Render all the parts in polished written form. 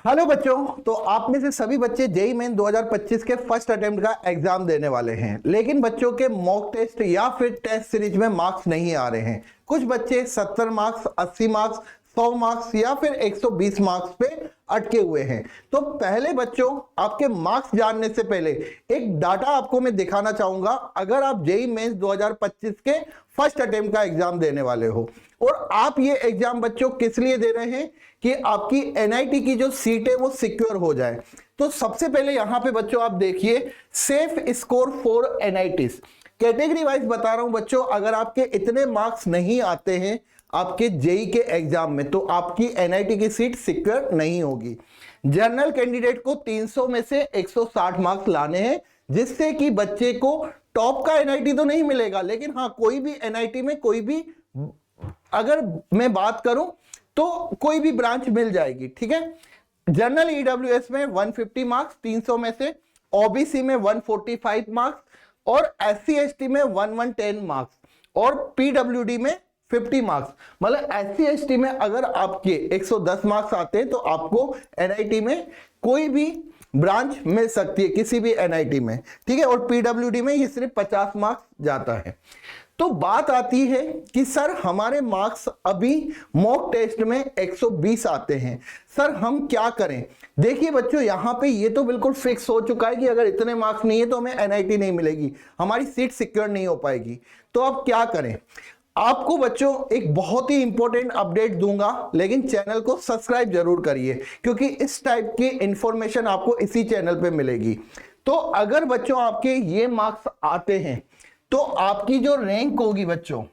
Hello बच्चों, तो आप में से सभी बच्चे जेईई मेन 2025 के फर्स्ट अटेम्प्ट का एग्जाम देने वाले हैं, लेकिन बच्चों के मॉक टेस्ट या फिर टेस्ट सीरीज में मार्क्स नहीं आ रहे हैं। कुछ बच्चे 70 मार्क्स, 80 मार्क्स, 100 मार्क्स या फिर 120 मार्क्स पे अटके हुए हैं। तो पहले बच्चों, आपके मार्क्स जानने से पहले एक डाटा आपको मैं दिखाना चाहूंगा। अगर आप जेईई मेंस 2025 के फर्स्ट अटेम्प्ट का एग्जाम देने वाले हो और आप ये एग्जाम बच्चों किस लिए दे रहे हैं कि आपकी एनआईटी की जो सीट है वो सिक्योर हो जाए। तो सबसे पहले यहां पे बच्चों आप देखिए, safe score for NITs category wise बता रहा हूं बच्चों। अगर आपके इतने मार्क्स नहीं आते हैं आपके जेईई के एग्जाम में तो आपकी एनआईटी की सीट सिक्योर नहीं होगी। जनरल कैंडिडेट को 300 में से 160 मार्क्स लाने हैं, जिससे कि बच्चे को टॉप का एनआईटी तो नहीं मिलेगा, लेकिन हाँ कोई भी एनआईटी में कोई भी, अगर मैं बात करूं तो कोई भी ब्रांच मिल जाएगी। ठीक है, जनरल ईडब्ल्यूएस में 150 मार्क्स 300 में से, ओबीसी में 145 मार्क्स और एससी एसटी में 1110 मार्क्स और पीडब्ल्यूडी में 50 मार्क्स। मतलब एससी एसटी में अगर आपके 110 मार्क्स आते हैं तो आपको एनआईटी में कोई भी ब्रांच मिल सकती है, किसी भी एनआईटी में। ठीक है, और पीडब्ल्यूडी में ये सिर्फ 50 मार्क्स जाता है। तो बात आती है कि सर हमारे मार्क्स अभी मॉक टेस्ट में 120 आते हैं, सर हम क्या करें। देखिए बच्चों, यहां पे ये तो बिल्कुल फिक्स हो चुका है कि अगर इतने मार्क्स नहीं है तो हमें एनआईटी नहीं मिलेगी, हमारी सीट सिक्योर नहीं हो पाएगी। तो अब क्या करें। आपको बच्चों एक बहुत ही इंपॉर्टेंट अपडेट दूंगा, लेकिन चैनल को सब्सक्राइब जरूर करिए क्योंकि इस टाइप की इंफॉर्मेशन आपको इसी चैनल पे मिलेगी। तो अगर बच्चों आपके ये मार्क्स आते हैं तो आपकी जो रैंक होगी बच्चों,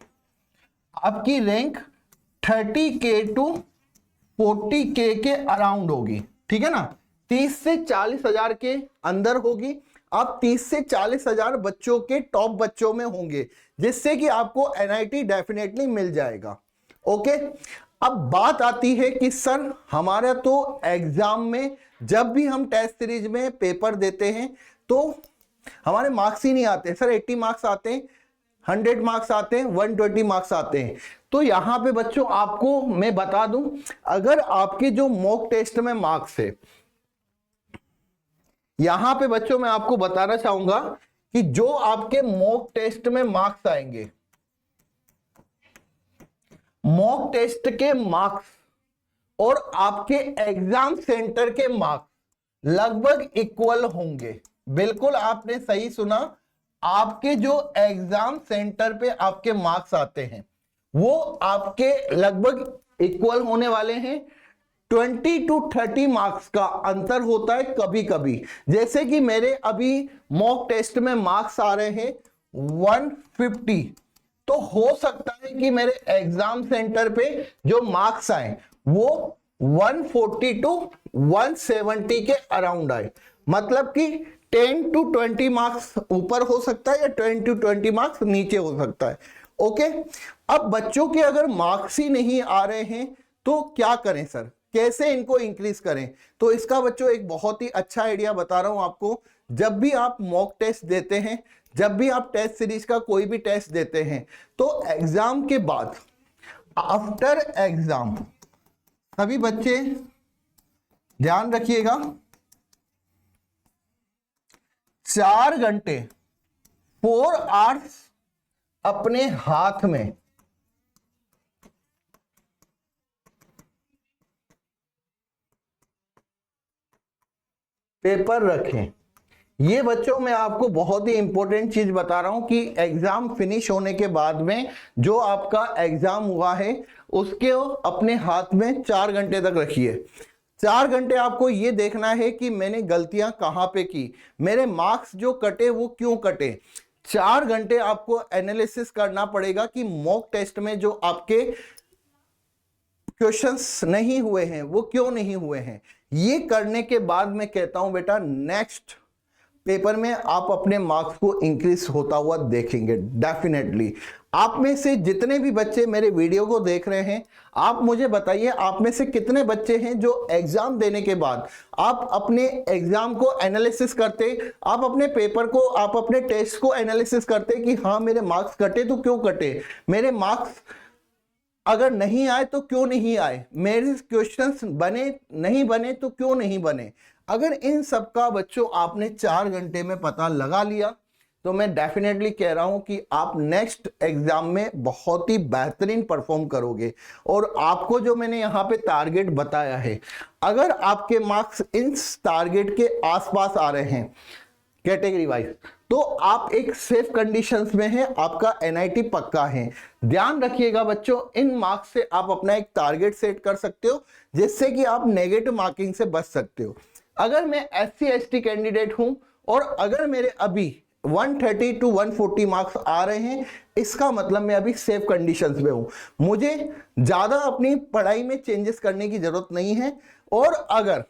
आपकी रैंक 30K टू 40K के अराउंड होगी। ठीक है ना, 30 से 40 हजार के अंदर होगी। आप 30 से 40 हजार बच्चों के टॉप बच्चों में होंगे, जिससे कि आपको एनआईटी डेफिनेटली मिल जाएगा। ओके, अब बात आती है कि सर हमारा तो एग्जाम में जब भी हम टेस्ट सीरीज में पेपर देते हैं तो हमारे मार्क्स ही नहीं आते। सर 80 मार्क्स आते हैं, 100 मार्क्स आते हैं, 120 मार्क्स आते हैं। तो यहां पे बच्चों आपको मैं बता दूं, अगर आपके जो मॉक टेस्ट में मार्क्स है, यहां पे बच्चों मैं आपको बताना चाहूंगा कि जो आपके मॉक टेस्ट में मार्क्स आएंगे, मॉक टेस्ट के मार्क्स और आपके एग्जाम सेंटर के मार्क्स लगभग इक्वल होंगे। बिल्कुल आपने सही सुना, आपके जो एग्जाम सेंटर पे आपके मार्क्स आते हैं वो आपके लगभग इक्वल होने वाले हैं। 20 टू 30 मार्क्स का अंतर होता है कभी कभी। जैसे कि मेरे अभी मॉक टेस्ट में मार्क्स आ रहे हैं 150, तो हो सकता है कि मेरे एग्जाम सेंटर पे जो मार्क्स आए वो 140 टू 170 के अराउंड आए। मतलब कि 10 टू 20 मार्क्स ऊपर हो सकता है या 10 टू 20 मार्क्स नीचे हो सकता है। ओके, अब बच्चों के अगर मार्क्स ही नहीं आ रहे हैं तो क्या करें सर, कैसे इनको इंक्रीज करें। तो इसका बच्चों एक बहुत ही अच्छा आइडिया बता रहा हूं आपको। जब भी आप मॉक टेस्ट देते हैं, जब भी आप टेस्ट सीरीज का कोई भी टेस्ट देते हैं, तो एग्जाम के बाद, आफ्टर एग्जाम, सभी बच्चे ध्यान रखिएगा, 4 घंटे 4 आवर्स अपने हाथ में पेपर रखें। ये बच्चों मैं आपको बहुत ही इंपॉर्टेंट चीज बता रहा हूं कि एग्जाम फिनिश होने के बाद में जो आपका एग्जाम हुआ है उसके अपने हाथ में 4 घंटे तक रखिए। 4 घंटे आपको ये देखना है कि मैंने गलतियां कहां पे की, मेरे मार्क्स जो कटे वो क्यों कटे। 4 घंटे आपको एनालिसिस करना पड़ेगा कि मॉक टेस्ट में जो आपके क्वेश्चंस नहीं हुए हैं वो क्यों नहीं हुए हैं। ये करने के बाद मैं कहता हूं बेटा नेक्स्ट पेपर में आप अपने मार्क्स को इंक्रीज होता हुआ देखेंगे डेफिनेटली। आप में से जितने भी बच्चे मेरे वीडियो को देख रहे हैं, आप मुझे बताइए आप में से कितने बच्चे हैं जो एग्जाम देने के बाद आप अपने एग्जाम को एनालिसिस करते, आप अपने पेपर को, आप अपने टेस्ट को एनालिसिस करते कि हाँ मेरे मार्क्स कटे तो क्यों कटे, मेरे मार्क्स अगर नहीं आए तो क्यों नहीं आए, मेरे क्वेश्चंस बने नहीं बने तो क्यों नहीं बने। अगर इन सब का बच्चों आपने 4 घंटे में पता लगा लिया तो मैं डेफिनेटली कह रहा हूं कि आप नेक्स्ट एग्जाम में बहुत ही बेहतरीन परफॉर्म करोगे। और आपको जो मैंने यहाँ पे टारगेट बताया है, अगर आपके मार्क्स इन टारगेट के आसपास आ रहे हैं कैटेगरी वाइज, तो आप एक सेफ कंडीशंस में हैं, आपका एनआईटी पक्का है। ध्यान रखिएगा बच्चों, इन मार्क्स से आप अपना एक टारगेट सेट कर सकते हो जिससे कि आप नेगेटिव मार्किंग से बच सकते हो। अगर मैं SC ST कैंडिडेट हूं और अगर मेरे अभी 130 to 140 मार्क्स आ रहे हैं, इसका मतलब मैं अभी सेफ कंडीशंस में हूं, मुझे ज्यादा अपनी पढ़ाई में चेंजेस करने की जरूरत नहीं है। और अगर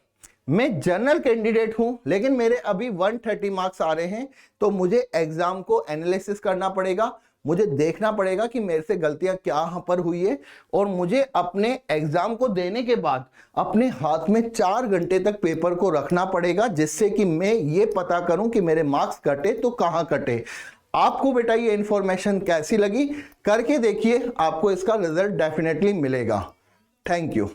मैं जनरल कैंडिडेट हूं लेकिन मेरे अभी 130 मार्क्स आ रहे हैं, तो मुझे एग्जाम को एनालिसिस करना पड़ेगा, मुझे देखना पड़ेगा कि मेरे से गलतियां क्या पर हुई है, और मुझे अपने एग्जाम को देने के बाद अपने हाथ में 4 घंटे तक पेपर को रखना पड़ेगा, जिससे कि मैं ये पता करूं कि मेरे मार्क्स कटे तो कहां कटे। आपको बेटा ये इंफॉर्मेशन कैसी लगी, करके देखिए, आपको इसका रिजल्ट डेफिनेटली मिलेगा। Thank you.